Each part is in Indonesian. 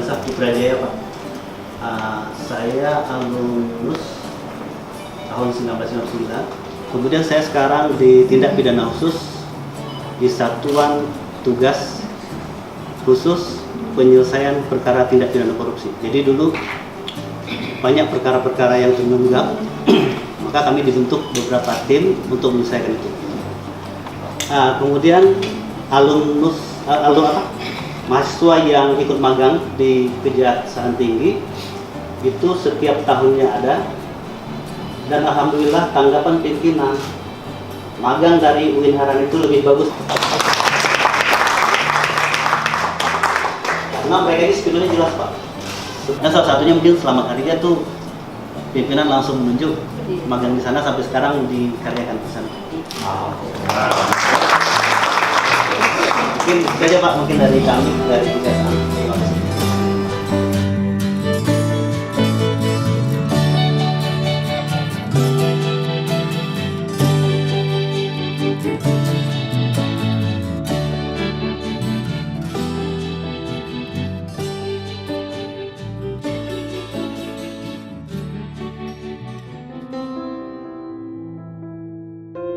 Nurmansyah Putrajaya, Pak. Saya alumnus tahun 1999. Kemudian saya sekarang di tindak pidana khusus di Satuan Tugas Khusus Penyelesaian Perkara Tindak Pidana Korupsi. Jadi dulu banyak perkara-perkara yang terunggap, maka kami dibentuk beberapa tim untuk menyelesaikan itu. Kemudian mahasiswa yang ikut magang di Kejaksaan Tinggi itu setiap tahunnya ada, dan alhamdulillah tanggapan pimpinan magang dari UIN Harang itu lebih bagus karena mereka ini skillnya jelas, Pak. Dan salah satunya mungkin Selamat Harinya tuh pimpinan langsung menunjuk magang di sana, sampai sekarang dikaryakan di sana. Mungkin itu saja, Pak, mungkin dari kami, dari Kejaksaan. Terima kasih.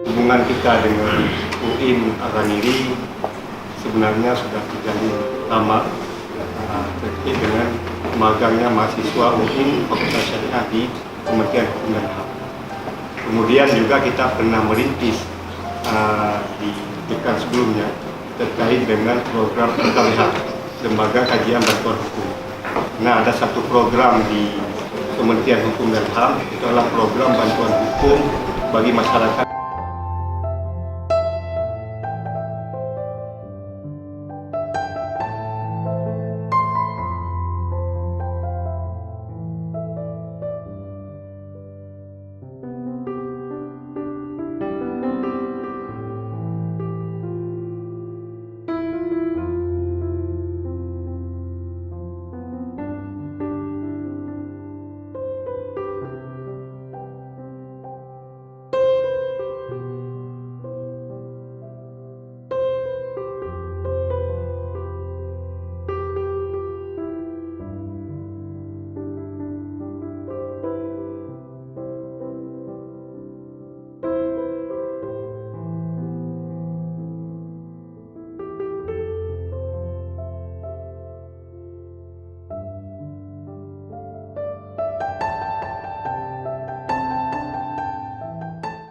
Hubungan kita dengan UIN Araniri sebenarnya sudah terjalin lama terkait dengan magangnya mahasiswa UIN Fakultas Syariah di Kementerian Hukum dan HAM. Kemudian juga kita pernah merintis di dekan sebelumnya terkait dengan program LKBH, Lembaga Kajian Bantuan Hukum. Nah, ada satu program di Kementerian Hukum dan HAM, itu adalah program bantuan hukum bagi masyarakat